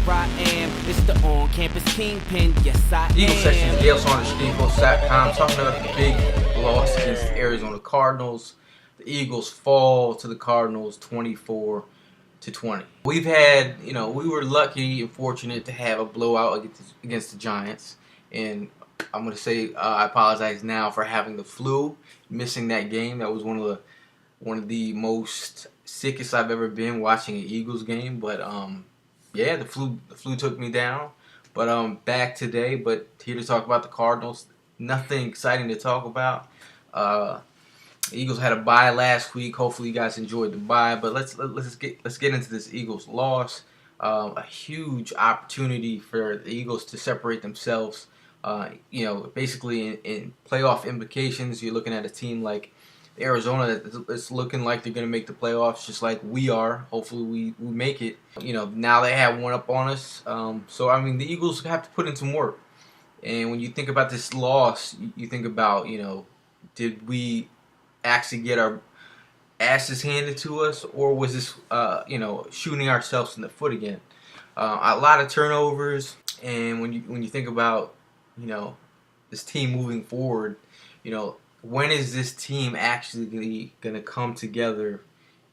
I am. It's the on-campus kingpin. Yes, I am. Eagle section, Gayle Saunders, Foles Stats. Talking about the big loss against the Arizona Cardinals. The Eagles fall to the Cardinals 24-20. We've had, we were lucky and fortunate to have a blowout against the Giants. And I'm going to say I apologize now for having the flu, missing that game. That was one of the most sickest I've ever been watching an Eagles game. But yeah, the flu took me down. But back today, but here to talk about the Cardinals. Nothing exciting to talk about. The Eagles had a bye last week. Hopefully you guys enjoyed the bye. But let's get into this Eagles loss. A huge opportunity for the Eagles to separate themselves. Basically in playoff implications, you're looking at a team like Arizona that's looking like they're going to make the playoffs, just like we are. Hopefully we make it. Now they have one up on us. So the Eagles have to put in some work. And when you think about this loss, you think about, did we actually get our asses handed to us, or was this shooting ourselves in the foot again? A lot of turnovers, and when you think about this team moving forward, when is this team actually going to come together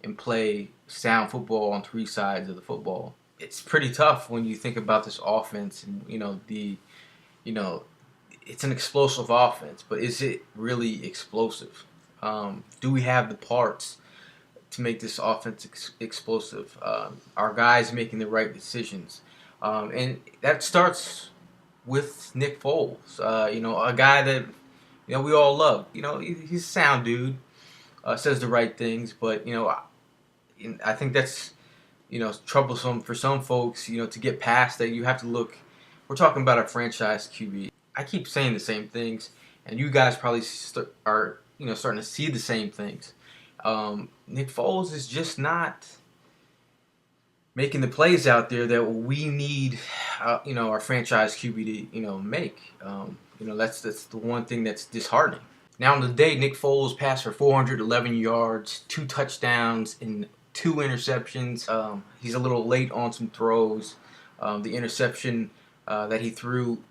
and play sound football on three sides of the football? It's pretty tough when you think about this offense, and it's an explosive offense, but is it really explosive? Do we have the parts to make this offense explosive? Are guys making the right decisions? And that starts with Nick Foles, a guy that we all love. He's a sound dude, says the right things, but I think that's troublesome for some folks. To get past that, you have to look. We're talking about a franchise QB. I keep saying the same things, and you guys probably are starting to see the same things. Nick Foles is just not making the plays out there that we need, our franchise QB to, make. That's the one thing that's disheartening. Now on the day, Nick Foles passed for 411 yards, 2 touchdowns, and 2 interceptions. He's a little late on some throws. The interception that he threw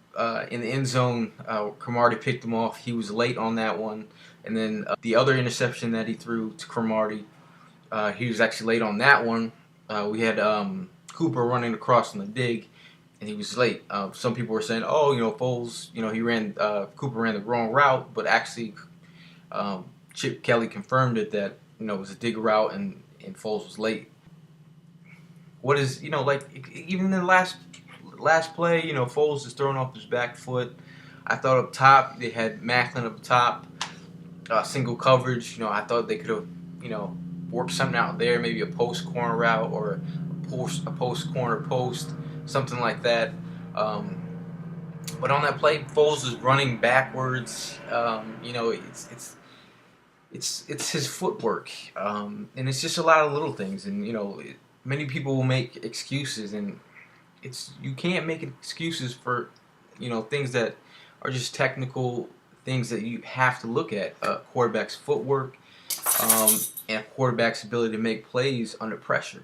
in the end zone, Cromartie picked him off. He was late on that one. And then the other interception that he threw to Cromartie, he was actually late on that one. We had Cooper running across on the dig, and he was late. Some people were saying, Foles, Cooper ran the wrong route, but actually Chip Kelly confirmed it that, it was a dig route and Foles was late. What is, even in the last play, Foles is throwing off his back foot. I thought up top, they had Macklin up top, single coverage. I thought they could have, worked something out there, maybe a post corner route or a post corner post, something like that. But on that play, Foles is running backwards. It's his footwork, and it's just a lot of little things. And many people will make excuses, and you can't make excuses for things that are just technical things that you have to look at. Quarterback's footwork, and a quarterback's ability to make plays under pressure.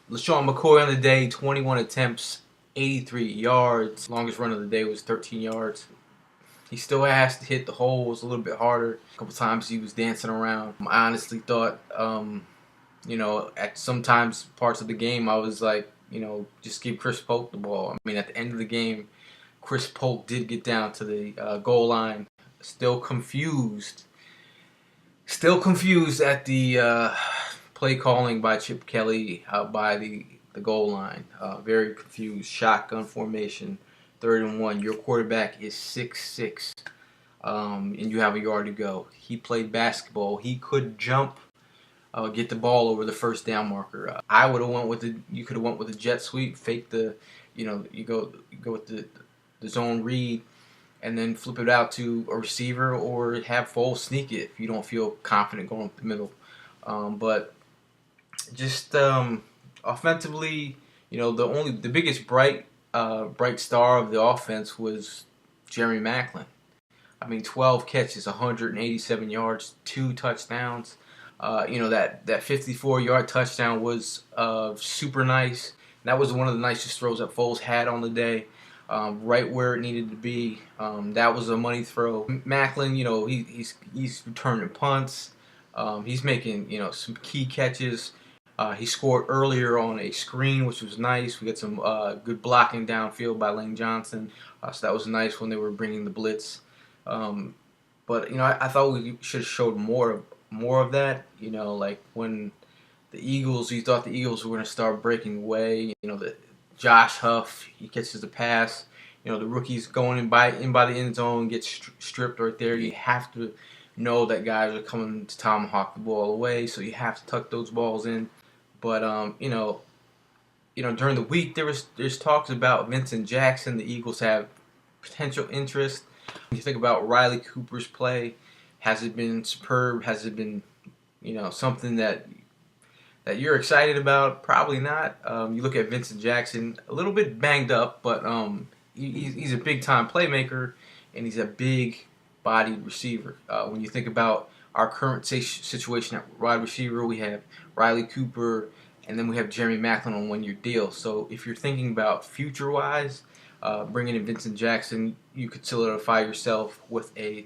LeSean McCoy on the day, 21 attempts, 83 yards. Longest run of the day was 13 yards. He still has to hit the holes a little bit harder. A couple times he was dancing around. I honestly thought, at sometimes parts of the game I was like, just give Chris Polk the ball. At the end of the game, Chris Polk did get down to the goal line. Still confused at the play calling by Chip Kelly by the goal line. Very confused. Shotgun formation, 3rd and 1. Your quarterback is 6'6", and you have a yard to go. He played basketball. He could jump, get the ball over the first down marker. I would have you could have went with the jet sweep, fake the, you go with the zone read, and then flip it out to a receiver, or have Foles sneak it if you don't feel confident going up the middle. But just offensively, the biggest bright star of the offense was Jeremy Macklin. 12 catches, 187 yards, 2 touchdowns. That 54-yard touchdown was super nice. That was one of the nicest throws that Foles had on the day, right where it needed to be. That was a money throw. Macklin, he's returning punts. He's making some key catches. He scored earlier on a screen, which was nice. We got some good blocking downfield by Lane Johnson, so that was nice when they were bringing the blitz. But I thought we should have showed more of that. Like when you thought the Eagles were going to start breaking away. The Josh Huff, he catches the pass. The rookies going in by the end zone, gets stripped right there. You have to know that guys are coming to tomahawk the ball away, so you have to tuck those balls in. But during the week there's talks about Vincent Jackson. The Eagles have potential interest. When you think about Riley Cooper's play, has it been superb? Has it been something that you're excited about? Probably not. You look at Vincent Jackson, a little bit banged up, but he's a big-time playmaker, and he's a big-bodied receiver. When you think about our current situation at wide receiver, we have Riley Cooper, and then we have Jeremy Macklin on one-year deal. So if you're thinking about future-wise, bringing in Vincent Jackson, you could solidify yourself with a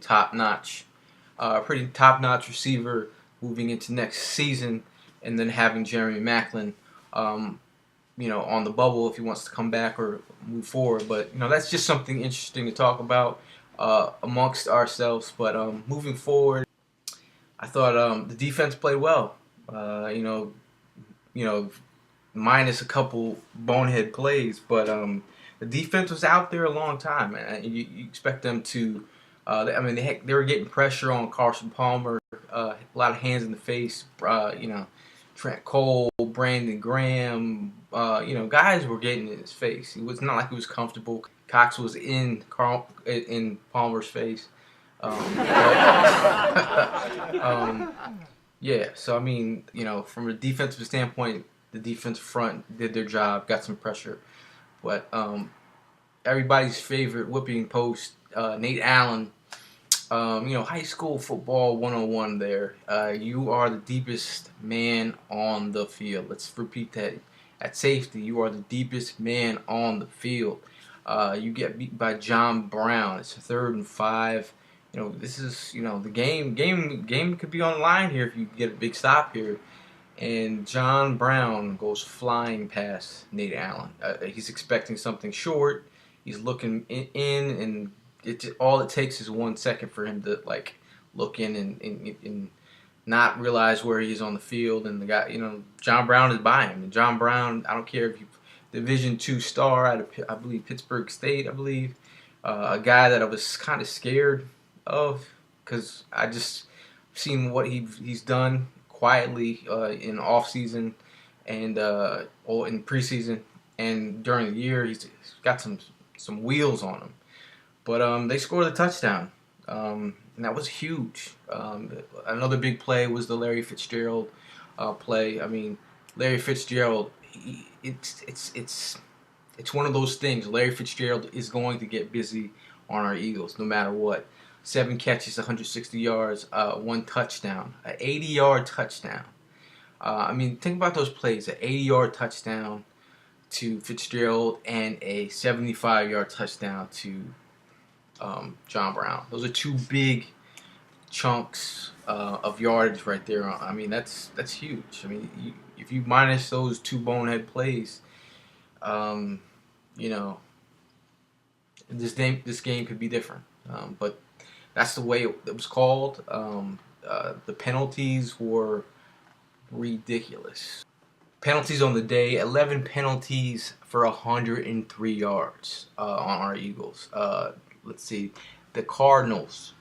pretty top-notch receiver moving into next season. And then having Jeremy Macklin, on the bubble if he wants to come back or move forward. But that's just something interesting to talk about amongst ourselves. But moving forward, I thought the defense played well. Minus a couple bonehead plays, but the defense was out there a long time, and you expect them to. They were getting pressure on Carson Palmer, a lot of hands in the face. Trent Cole, Brandon Graham, guys were getting in his face. It was not like he was comfortable. Cox was in Palmer's face. Yeah, so from a defensive standpoint, the defensive front did their job, got some pressure. But everybody's favorite whipping post, Nate Allen, high school football 101 there. You are the deepest man on the field. Let's repeat that. At safety, you are the deepest man on the field. You get beat by John Brown. It's a 3rd and 5. This is, the game could be on the line here if you get a big stop here. And John Brown goes flying past Nate Allen. He's expecting something short. He's looking in and all it takes is 1 second for him to look in and not realize where he's on the field, and the guy, John Brown is by him. And John Brown, I don't care if you Division II star out of I believe Pittsburgh State, a guy that I was kind of scared of because I just seen what he's done quietly in off season and or in preseason and during the year. He's got some wheels on him. But they scored a touchdown, and that was huge. Another big play was the Larry Fitzgerald play. Larry Fitzgerald, it's one of those things. Larry Fitzgerald is going to get busy on our Eagles no matter what. 7 catches, 160 yards, 1 touchdown, an 80-yard touchdown. Think about those plays: an 80-yard touchdown to Fitzgerald and a 75-yard touchdown to John Brown. Those are 2 big chunks of yardage right there. That's huge. If you minus those 2 bonehead plays, this game could be different. But that's the way it was called. The penalties were ridiculous. Penalties on the day: 11 penalties for 103 yards on our Eagles. Let's see, the Cardinals,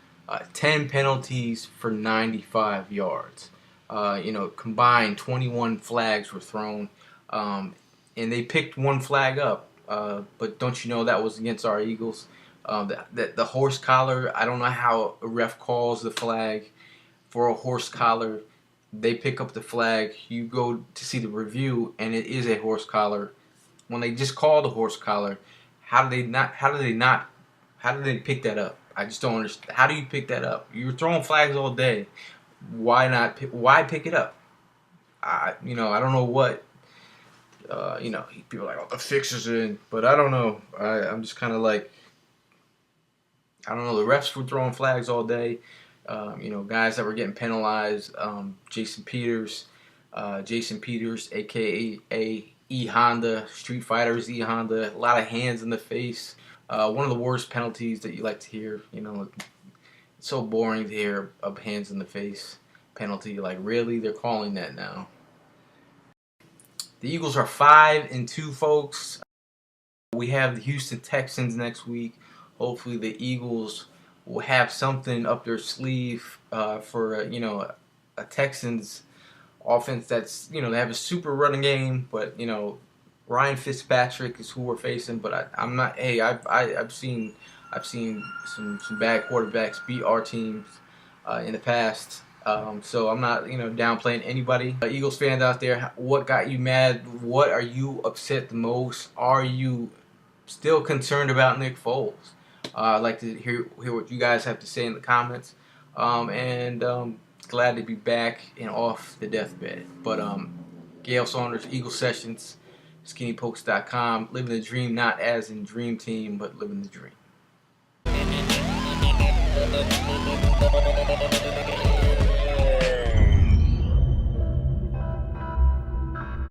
10 penalties for 95 yards. Combined 21 flags were thrown, and they picked 1 flag up. But don't you know that was against our Eagles? The horse collar, I don't know how a ref calls the flag for a horse collar. They pick up the flag. You go to see the review, and it is a horse collar. When they just call the horse collar, how do they pick that up? I just don't understand. How do you pick that up? You're throwing flags all day. Why pick it up? I don't know what People are like, oh, the fix is in. But I don't know. I'm just kind of like, I don't know. The refs were throwing flags all day. Guys that were getting penalized. Jason Peters, a.k.a. E Honda, Street Fighters E Honda. A lot of hands in the face. One of the worst penalties that you like to hear. It's so boring to hear of hands in the face penalty. Like, really? They're calling that now. The Eagles are 5-2, folks. We have the Houston Texans next week. Hopefully the Eagles will have something up their sleeve for a Texans offense that's they have a super running game, but Ryan Fitzpatrick is who we're facing. But I'm not. Hey, I've seen some bad quarterbacks beat our teams in the past. So I'm not downplaying anybody. Eagles fans out there, what got you mad? What are you upset the most? Are you still concerned about Nick Foles? I'd like to hear what you guys have to say in the comments. Glad to be back and off the deathbed. But Gayle Saunders, Eagle Sessions, skinnypokes.com. Living the dream, not as in dream team, but living the dream.